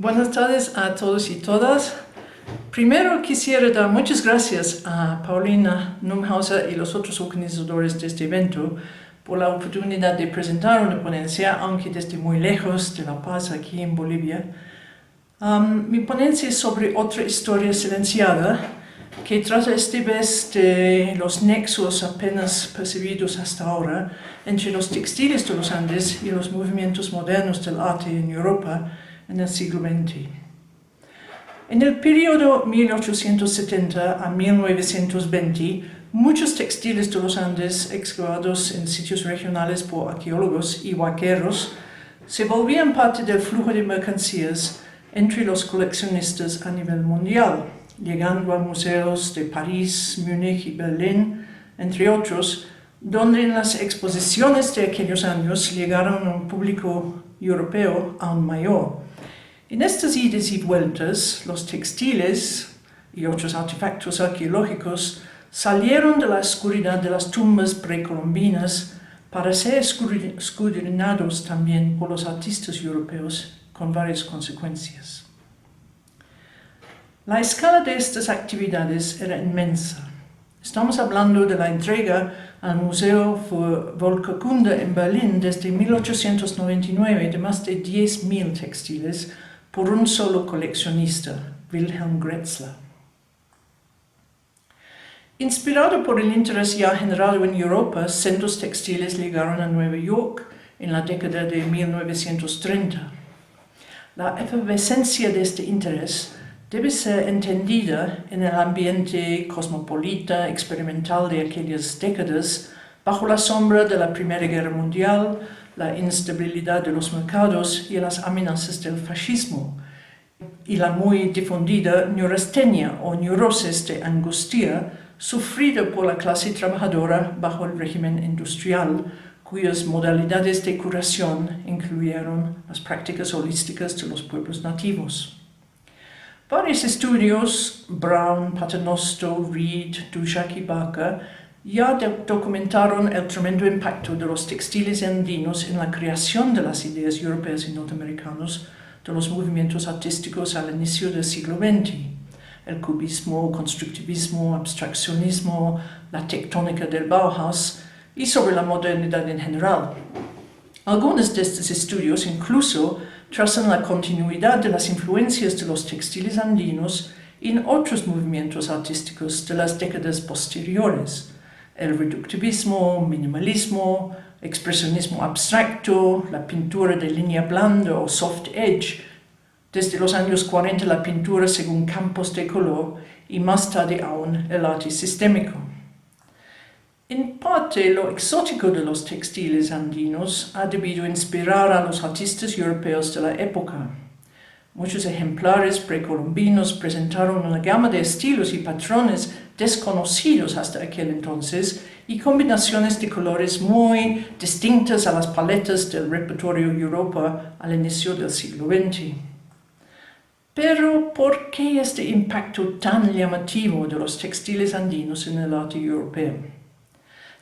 Buenas tardes a todos y todas. Primero quisiera dar muchas gracias a Paulina Numhauser y los otros organizadores de este evento por la oportunidad de presentar una ponencia, aunque desde muy lejos de La Paz, aquí en Bolivia. Mi ponencia es sobre otra historia silenciada, que trata esta vez de los nexos apenas percibidos hasta ahora entre los textiles de los Andes y los movimientos modernos del arte en Europa en el siglo XX. En el periodo 1870 a 1920, muchos textiles de los Andes excavados en sitios regionales por arqueólogos y vaqueros se volvían parte del flujo de mercancías entre los coleccionistas a nivel mundial, llegando a museos de París, Múnich y Berlín, entre otros, donde en las exposiciones de aquellos años llegaron a un público europeo aún mayor. En estas idas y vueltas, los textiles y otros artefactos arqueológicos salieron de la oscuridad de las tumbas precolombinas para ser escudriñados también por los artistas europeos, con varias consecuencias. La escala de estas actividades era inmensa. Estamos hablando de la entrega al Museo für Volkerkunde en Berlín desde 1899 de más de 10.000 textiles por un solo coleccionista, Wilhelm Gretzler. Inspirado por el interés ya generado en Europa, centros textiles llegaron a Nueva York en la década de 1930. La efervescencia de este interés debe ser entendida en el ambiente cosmopolita experimental de aquellas décadas, bajo la sombra de la Primera Guerra Mundial, la instabilidad de los mercados y las amenazas del fascismo, y la muy difundida neurastenia o neurosis de angustia sufrida por la clase trabajadora bajo el régimen industrial, cuyas modalidades de curación incluyeron las prácticas holísticas de los pueblos nativos. Varios estudios, Brown, Paternoster, Reed, Dushak y Barker, ya documentaron el tremendo impacto de los textiles andinos en la creación de las ideas europeas y norteamericanas de los movimientos artísticos al inicio del siglo XX. El cubismo, constructivismo, abstraccionismo, la tectónica del Bauhaus y sobre la modernidad en general. Algunos de estos estudios incluso trazan la continuidad de las influencias de los textiles andinos en otros movimientos artísticos de las décadas posteriores. El reductivismo, minimalismo, expresionismo abstracto, la pintura de línea blanda o soft edge, desde los años 40 la pintura según campos de color y más tarde aún el arte sistémico. En parte, lo exótico de los textiles andinos ha debido inspirar a los artistas europeos de la época. Muchos ejemplares precolombinos presentaron una gama de estilos y patrones desconocidos hasta aquel entonces y combinaciones de colores muy distintas a las paletas del repertorio Europa al inicio del siglo XX. Pero, ¿por qué este impacto tan llamativo de los textiles andinos en el arte europeo?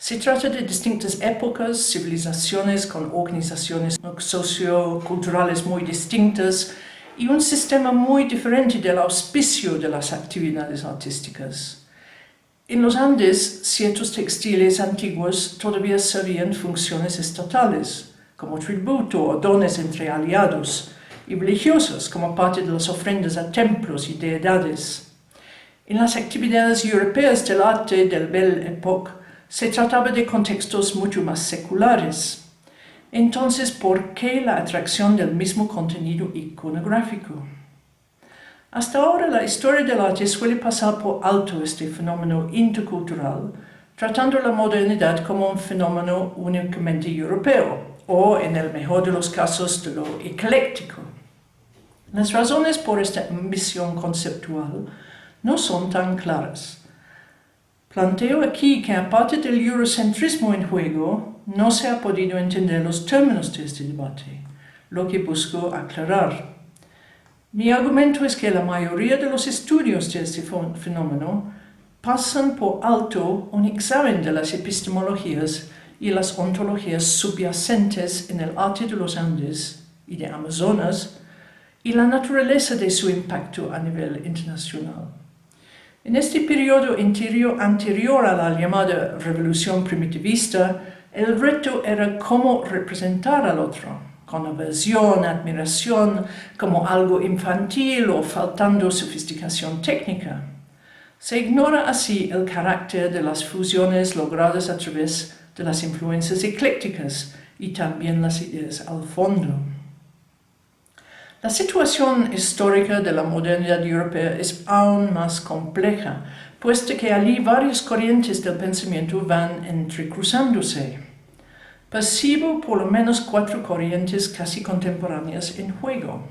Se trata de distintas épocas, civilizaciones con organizaciones socioculturales muy distintas y un sistema muy diferente del auspicio de las actividades artísticas. En los Andes, ciertos textiles antiguos todavía servían funciones estatales, como tributo o dones entre aliados, y religiosas como parte de las ofrendas a templos y deidades. En las actividades europeas del arte del Belle Époque, se trataba de contextos mucho más seculares. Entonces, ¿por qué la atracción del mismo contenido iconográfico? Hasta ahora, la historia del arte suele pasar por alto este fenómeno intercultural, tratando la modernidad como un fenómeno únicamente europeo, o, en el mejor de los casos, de lo ecléctico. Las razones por esta ambición conceptual no son tan claras. Planteo aquí que, aparte del eurocentrismo en juego, no se ha podido entender los términos de este debate, lo que busco aclarar. Mi argumento es que la mayoría de los estudios de este fenómeno pasan por alto un examen de las epistemologías y las ontologías subyacentes en el arte de los Andes y de Amazonas y la naturaleza de su impacto a nivel internacional. En este periodo anterior a la llamada revolución primitivista, el reto era cómo representar al otro, con aversión, admiración, como algo infantil o faltando sofisticación técnica. Se ignora así el carácter de las fusiones logradas a través de las influencias eclécticas y también las ideas al fondo. La situación histórica de la modernidad europea es aún más compleja, puesto que allí varias corrientes del pensamiento van entrecruzándose. Percibo por lo menos 4 corrientes casi contemporáneas en juego.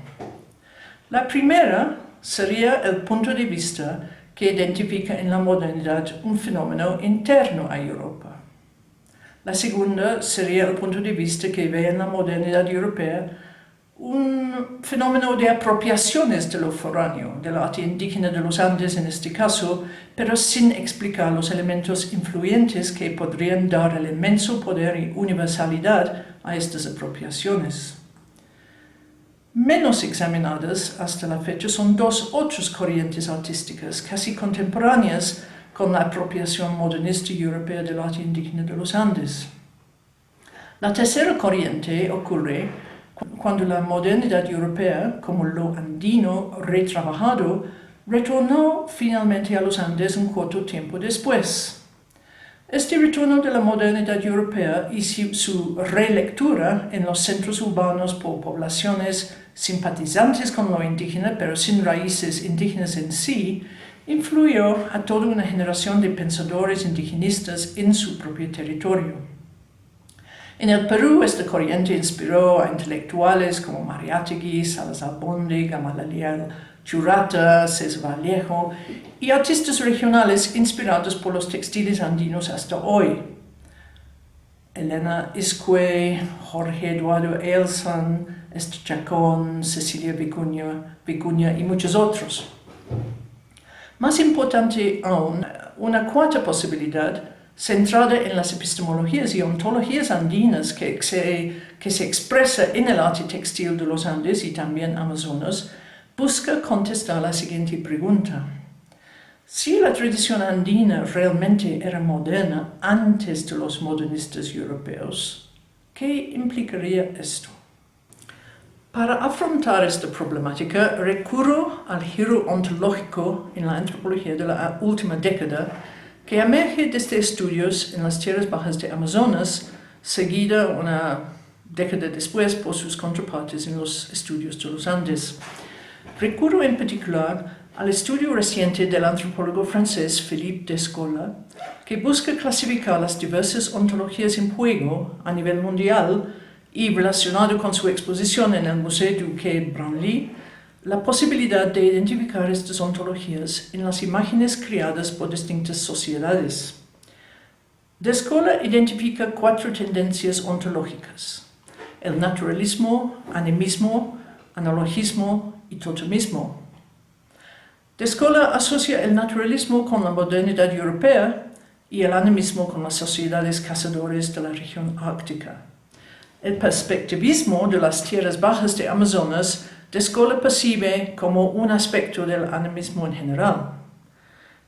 La primera sería el punto de vista que identifica en la modernidad un fenómeno interno a Europa. La segunda sería el punto de vista que ve en la modernidad europea un fenómeno de apropiaciones de lo foráneo, del arte indígena de los Andes en este caso, pero sin explicar los elementos influyentes que podrían dar el inmenso poder y universalidad a estas apropiaciones. Menos examinadas hasta la fecha son 2 otras corrientes artísticas casi contemporáneas con la apropiación modernista y europea del arte indígena de los Andes. La tercera corriente ocurre cuando la modernidad europea, como lo andino retrabajado, retornó finalmente a los Andes un corto tiempo después. Este retorno de la modernidad europea y su relectura en los centros urbanos por poblaciones simpatizantes con lo indígena, pero sin raíces indígenas en sí, influyó a toda una generación de pensadores indigenistas en su propio territorio. En el Perú, esta corriente inspiró a intelectuales como Mariátegui, Salazar Bonde, Gamaliel Churrata, César Vallejo y artistas regionales inspirados por los textiles andinos hasta hoy. Elena Iscue, Jorge Eduardo Elson, Esther Chacón, Cecilia Vicuña y muchos otros. Más importante aún, una cuarta posibilidad centrada en las epistemologías y ontologías andinas que se expresa en el arte textil de los Andes y también Amazonas, busca contestar la siguiente pregunta. Si la tradición andina realmente era moderna antes de los modernistas europeos, ¿qué implicaría esto? Para afrontar esta problemática, recurro al giro ontológico en la antropología de la última década, que emerge desde estudios en las tierras bajas de Amazonas, seguida una década después por sus contrapartes en los estudios de los Andes. Recurro en particular al estudio reciente del antropólogo francés Philippe Descola, que busca clasificar las diversas ontologías en juego a nivel mundial y relacionado con su exposición en el Musée du Quai Branly, la posibilidad de identificar estas ontologías en las imágenes creadas por distintas sociedades. Descola identifica 4 tendencias ontológicas: el naturalismo, animismo, analogismo y totemismo. Descola asocia el naturalismo con la modernidad europea y el animismo con las sociedades cazadores de la región ártica. El perspectivismo de las tierras bajas de Amazonas Descola percibe como un aspecto del animismo en general.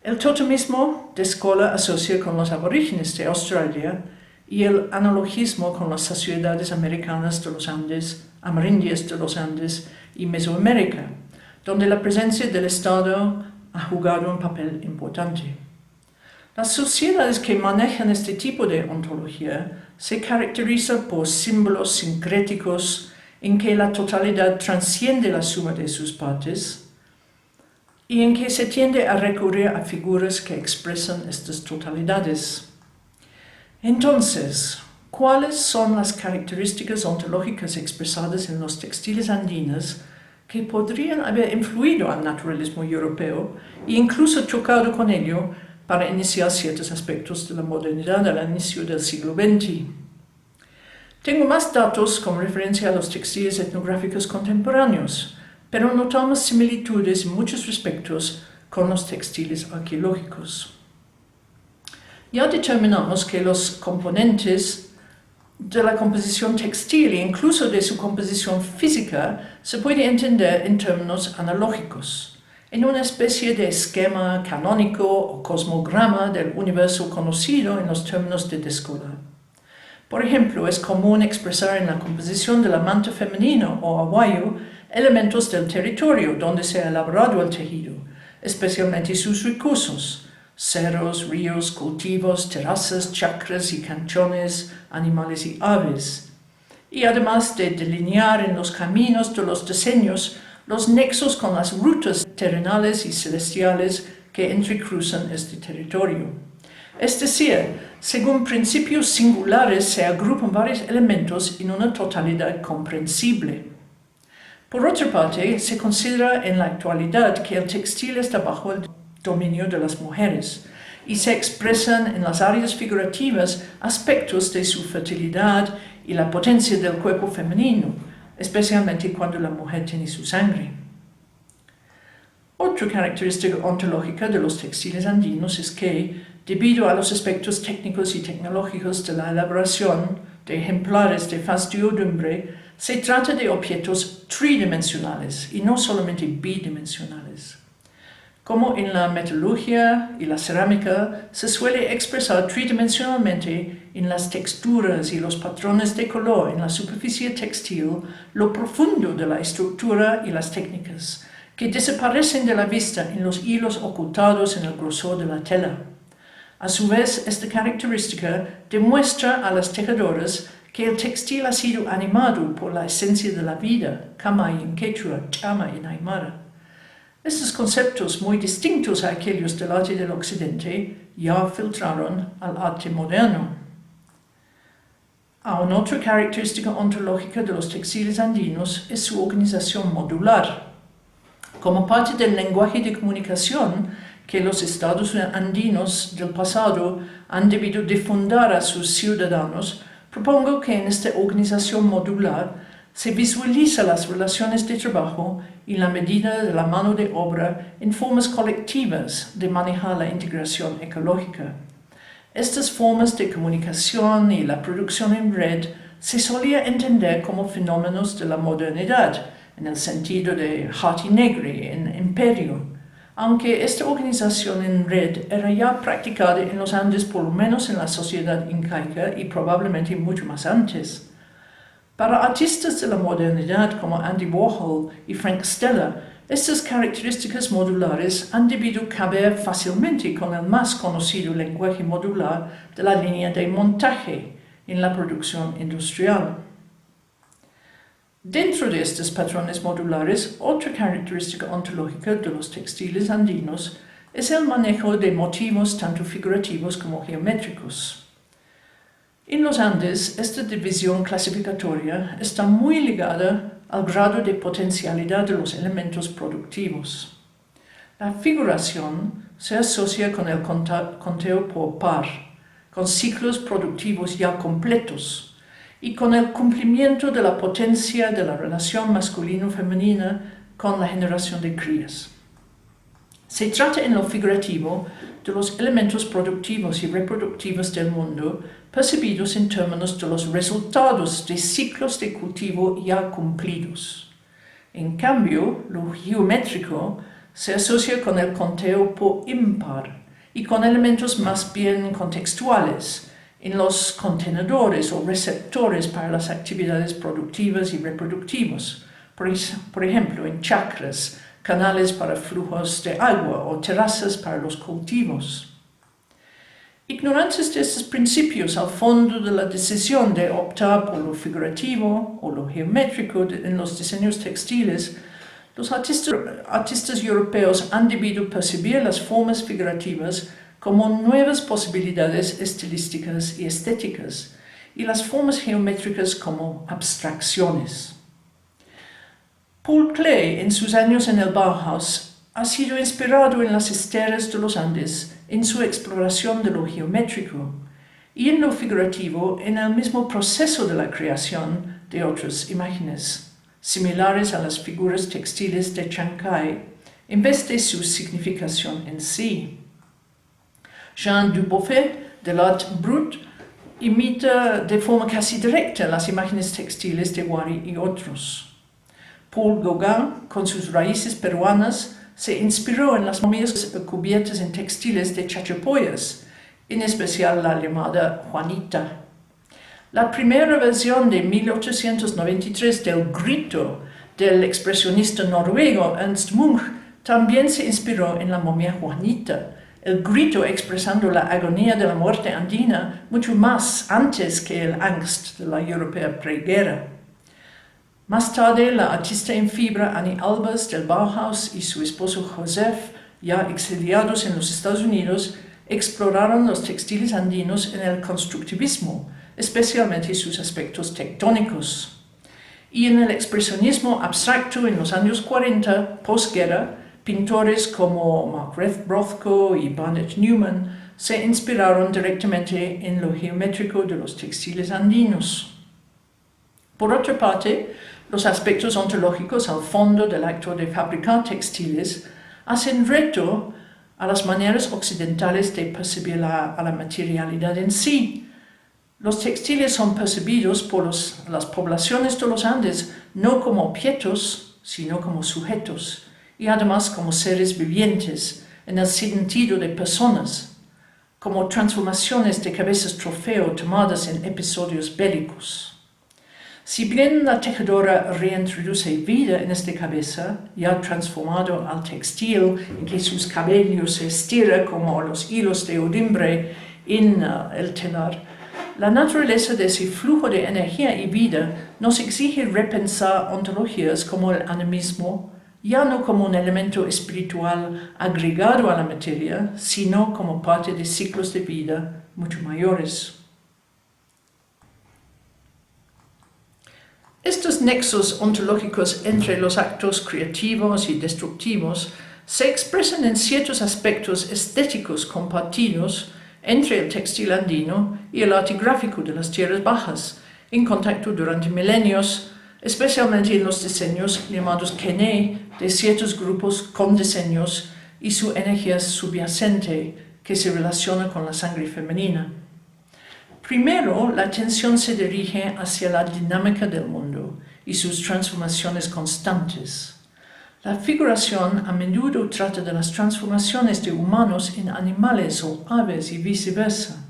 El totemismo Descola asocia con los aborígenes de Australia y el analogismo con las sociedades americanas de los Andes, amerindias de los Andes y Mesoamérica, donde la presencia del Estado ha jugado un papel importante. Las sociedades que manejan este tipo de ontología se caracterizan por símbolos sincréticos en que la totalidad transciende la suma de sus partes y en que se tiende a recurrir a figuras que expresan estas totalidades. Entonces, ¿cuáles son las características ontológicas expresadas en los textiles andinos que podrían haber influido al naturalismo europeo e incluso chocado con ello para iniciar ciertos aspectos de la modernidad al inicio del siglo XX? Tengo más datos con referencia a los textiles etnográficos contemporáneos, pero notamos similitudes en muchos aspectos con los textiles arqueológicos. Ya determinamos que los componentes de la composición textil e incluso de su composición física se puede entender en términos analógicos, en una especie de esquema canónico o cosmograma del universo conocido en los términos de Descola. Por ejemplo, es común expresar en la composición del amante femenino o aguayo elementos del territorio donde se ha elaborado el tejido, especialmente sus recursos: cerros, ríos, cultivos, terrazas, chacras y canchones, animales y aves. Y además de delinear en los caminos de los diseños los nexos con las rutas terrenales y celestiales que entrecruzan este territorio. Es decir, según principios singulares se agrupan varios elementos en una totalidad comprensible. Por otra parte, se considera en la actualidad que el textil está bajo el dominio de las mujeres y se expresan en las áreas figurativas aspectos de su fertilidad y la potencia del cuerpo femenino, especialmente cuando la mujer tiene su sangre. Otra característica ontológica de los textiles andinos es que, debido a los aspectos técnicos y tecnológicos de la elaboración de ejemplares de faz de odumbre, se trata de objetos tridimensionales y no solamente bidimensionales. Como en la metalurgia y la cerámica, se suele expresar tridimensionalmente en las texturas y los patrones de color en la superficie textil lo profundo de la estructura y las técnicas, que desaparecen de la vista en los hilos ocultados en el grosor de la tela. A su vez, esta característica demuestra a las tejedoras que el textil ha sido animado por la esencia de la vida, kama en quechua, chama en aymara. Estos conceptos, muy distintos a aquellos del arte del occidente, ya filtraron al arte moderno. Aún otra característica ontológica de los textiles andinos es su organización modular. Como parte del lenguaje de comunicación que los estados andinos del pasado han debido difundir a sus ciudadanos, propongo que en esta organización modular se visualiza las relaciones de trabajo y la medida de la mano de obra en formas colectivas de manejar la integración ecológica. Estas formas de comunicación y la producción en red se solía entender como fenómenos de la modernidad, en el sentido de Hart y Negri en Imperio, aunque esta organización en red era ya practicada en los Andes por lo menos en la sociedad incaica y probablemente mucho más antes. Para artistas de la modernidad como Andy Warhol y Frank Stella, estas características modulares han debido caber fácilmente con el más conocido lenguaje modular de la línea de montaje en la producción industrial. Dentro de estos patrones modulares, otra característica ontológica de los textiles andinos es el manejo de motivos tanto figurativos como geométricos. En los Andes, esta división clasificatoria está muy ligada al grado de potencialidad de los elementos productivos. La figuración se asocia con el conteo por par, con ciclos productivos ya completos y con el cumplimiento de la potencia de la relación masculino-femenina con la generación de crías. Se trata en lo figurativo de los elementos productivos y reproductivos del mundo percibidos en términos de los resultados de ciclos de cultivo ya cumplidos. En cambio, lo geométrico se asocia con el conteo por impar y con elementos más bien contextuales en los contenedores o receptores para las actividades productivas y reproductivas, por ejemplo, en chacras, canales para flujos de agua o terrazas para los cultivos. Ignorantes de estos principios al fondo de la decisión de optar por lo figurativo o lo geométrico en los diseños textiles, los artistas europeos han debido percibir las formas figurativas como nuevas posibilidades estilísticas y estéticas, y las formas geométricas como abstracciones. Paul Klee, en sus años en el Bauhaus, ha sido inspirado en las esteras de los Andes en su exploración de lo geométrico y en lo figurativo en el mismo proceso de la creación de otras imágenes, similares a las figuras textiles de Chancay, en vez de su significación en sí. Jean Dubuffet, del Art Brut, imita de forma casi directa las imágenes textiles de Wari y otros. Paul Gauguin, con sus raíces peruanas, se inspiró en las momias cubiertas en textiles de Chachapoyas, en especial la llamada Juanita. La primera versión de 1893 del Grito del expresionista noruego Ernst Munch también se inspiró en la momia Juanita, el grito expresando la agonía de la muerte andina mucho más antes que el angst de la europea preguerra. Más tarde, la artista en fibra Annie Albers del Bauhaus y su esposo Joseph, ya exiliados en los Estados Unidos, exploraron los textiles andinos en el constructivismo, especialmente sus aspectos tectónicos. Y en el expresionismo abstracto en los años 40, posguerra, pintores como Mark Rothko y Barnett Newman se inspiraron directamente en lo geométrico de los textiles andinos. Por otra parte, los aspectos ontológicos al fondo del acto de fabricar textiles hacen reto a las maneras occidentales de percibir a la materialidad en sí. Los textiles son percibidos por las poblaciones de los Andes no como objetos, sino como sujetos, y además como seres vivientes, en el sentido de personas, como transformaciones de cabezas trofeo tomadas en episodios bélicos. Si bien la tejedora reintroduce vida en esta cabeza, ya transformado al textil, en que sus cabellos se estiran como los hilos de Odimbre en el telar, la naturaleza de ese flujo de energía y vida nos exige repensar ontologías como el animismo, ya no como un elemento espiritual agregado a la materia, sino como parte de ciclos de vida mucho mayores. Estos nexos ontológicos entre los actos creativos y destructivos se expresan en ciertos aspectos estéticos compartidos entre el textil andino y el arte gráfico de las tierras bajas, en contacto durante milenios, especialmente en los diseños llamados Kené de ciertos grupos con diseños y su energía subyacente que se relaciona con la sangre femenina. Primero, la atención se dirige hacia la dinámica del mundo y sus transformaciones constantes. La figuración a menudo trata de las transformaciones de humanos en animales o aves y viceversa.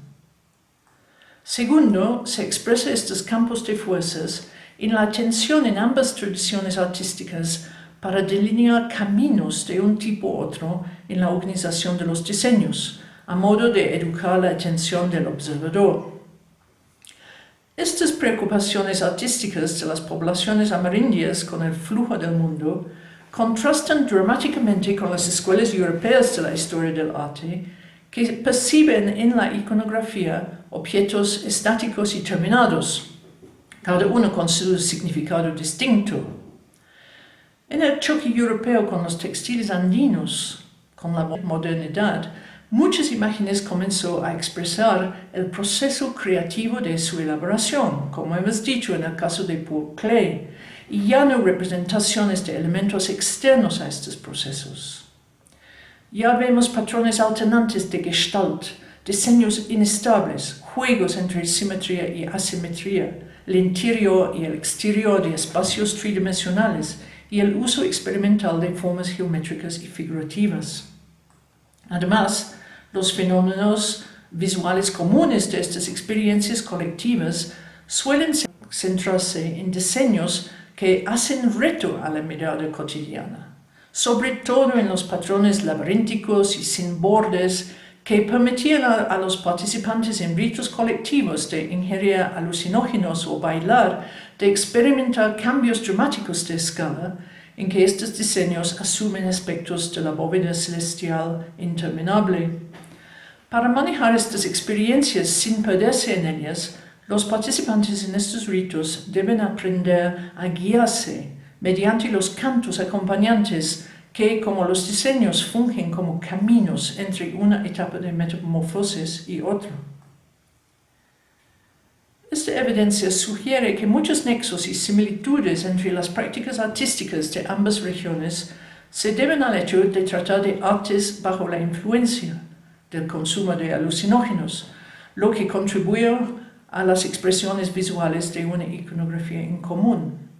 Segundo, se expresa estos campos de fuerzas en la atención en ambas tradiciones artísticas para delinear caminos de un tipo u otro en la organización de los diseños, a modo de educar la atención del observador. Estas preocupaciones artísticas de las poblaciones amerindias con el flujo del mundo contrastan dramáticamente con las escuelas europeas de la historia del arte, que perciben en la iconografía objetos estáticos y terminados, cada uno con su significado distinto. En el choque europeo con los textiles andinos, con la modernidad, muchas imágenes comenzó a expresar el proceso creativo de su elaboración, como hemos dicho en el caso de Paul Klee, y ya no representaciones de elementos externos a estos procesos. Ya vemos patrones alternantes de gestalt, diseños inestables, juegos entre simetría y asimetría, el interior y el exterior de espacios tridimensionales y el uso experimental de formas geométricas y figurativas. Además, los fenómenos visuales comunes de estas experiencias colectivas suelen centrarse en diseños que hacen reto a la mirada cotidiana, sobre todo en los patrones laberínticos y sin bordes que permitían a los participantes en ritos colectivos de ingerir alucinógenos o bailar, de experimentar cambios dramáticos de escala en que estos diseños asumen aspectos de la bóveda celestial interminable. Para manejar estas experiencias sin perderse en ellas, los participantes en estos ritos deben aprender a guiarse mediante los cantos acompañantes que, como los diseños, fungen como caminos entre una etapa de metamorfosis y otra. Esta evidencia sugiere que muchos nexos y similitudes entre las prácticas artísticas de ambas regiones se deben al hecho de tratar de artes bajo la influencia del consumo de alucinógenos, lo que contribuyó a las expresiones visuales de una iconografía en común.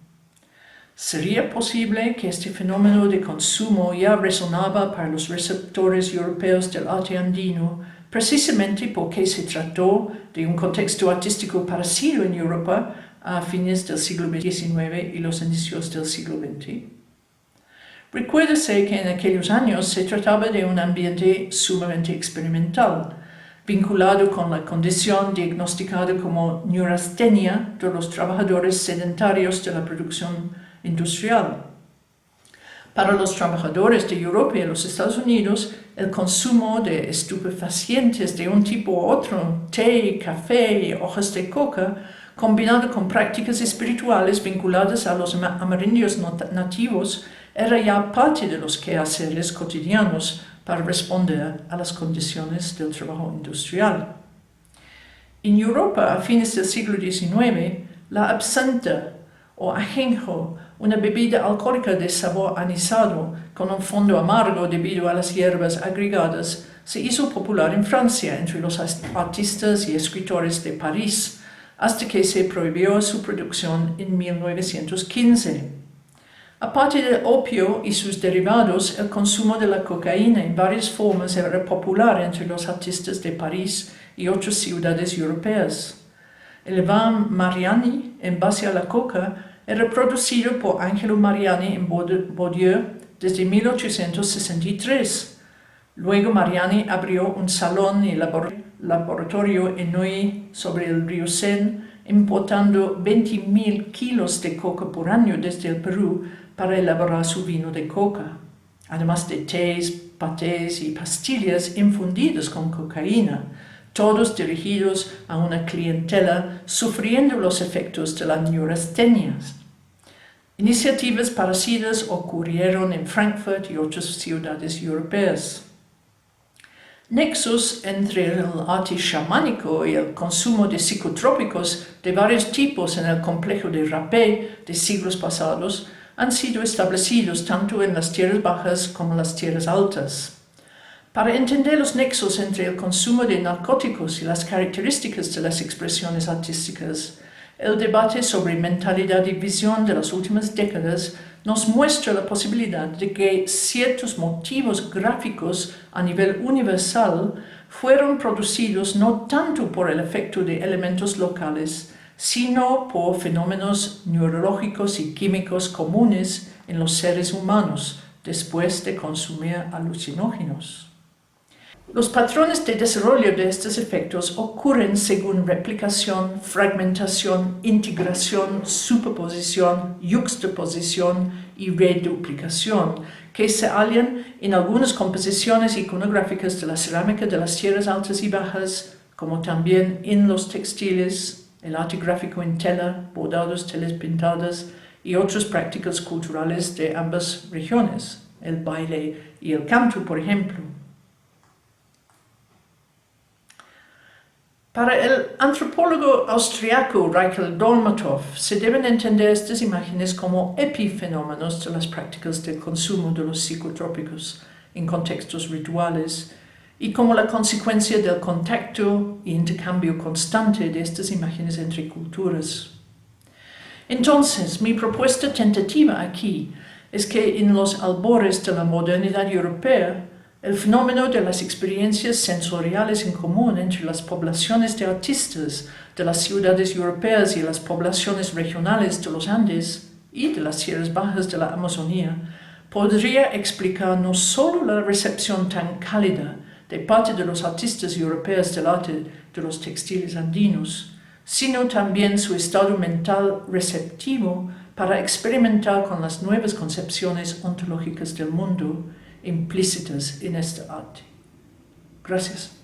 ¿Sería posible que este fenómeno de consumo ya resonaba para los receptores europeos del arte andino, precisamente porque se trató de un contexto artístico parecido en Europa a fines del siglo XIX y los inicios del siglo XX? Recuérdese que en aquellos años se trataba de un ambiente sumamente experimental, vinculado con la condición diagnosticada como neurastenia de los trabajadores sedentarios de la producción industrial. Para los trabajadores de Europa y los Estados Unidos, el consumo de estupefacientes de un tipo u otro, té, café y hojas de coca, combinado con prácticas espirituales vinculadas a los amerindios nativos, era ya parte de los quehaceres cotidianos para responder a las condiciones del trabajo industrial. En Europa, a fines del siglo XIX, la absenta o ajenjo, una bebida alcohólica de sabor anisado con un fondo amargo debido a las hierbas agregadas, se hizo popular en Francia entre los artistas y escritores de París, hasta que se prohibió su producción en 1915. Aparte del opio y sus derivados, el consumo de la cocaína en varias formas era popular entre los artistas de París y otras ciudades europeas. El vin Mariani, en base a la coca, era producido por Angelo Mariani en Bordeaux desde 1863. Luego Mariani abrió un salón y laboratorio en Neuilly sobre el río Seine, importando 20.000 kilos de coca por año desde el Perú para elaborar su vino de coca, además de tés, patés y pastillas infundidas con cocaína, todos dirigidos a una clientela sufriendo los efectos de la neurastenia. Iniciativas parecidas ocurrieron en Frankfurt y otras ciudades europeas. Nexos entre el arte chamánico y el consumo de psicotrópicos de varios tipos en el complejo de rapé de siglos pasados han sido establecidos tanto en las tierras bajas como en las tierras altas. Para entender los nexos entre el consumo de narcóticos y las características de las expresiones artísticas, el debate sobre mentalidad y visión de las últimas décadas nos muestra la posibilidad de que ciertos motivos gráficos a nivel universal fueron producidos no tanto por el efecto de elementos locales, sino por fenómenos neurológicos y químicos comunes en los seres humanos después de consumir alucinógenos. Los patrones de desarrollo de estos efectos ocurren según replicación, fragmentación, integración, superposición, yuxtaposición y reduplicación, que se hallan en algunas composiciones iconográficas de la cerámica de las tierras altas y bajas, como también en los textiles, el arte gráfico en tela, bordados, telas pintadas y otras prácticas culturales de ambas regiones, el baile y el canto, por ejemplo. Para el antropólogo austriaco Reichel Dolmatov se deben entender estas imágenes como epifenómenos de las prácticas de consumo de los psicotrópicos en contextos rituales y como la consecuencia del contacto e intercambio constante de estas imágenes entre culturas. Entonces, mi propuesta tentativa aquí es que en los albores de la modernidad europea, el fenómeno de las experiencias sensoriales en común entre las poblaciones de artistas de las ciudades europeas y las poblaciones regionales de los Andes y de las tierras bajas de la Amazonía podría explicar no solo la recepción tan cálida de parte de los artistas europeos del arte de los textiles andinos, sino también su estado mental receptivo para experimentar con las nuevas concepciones ontológicas del mundo implícitas en este arte. Gracias.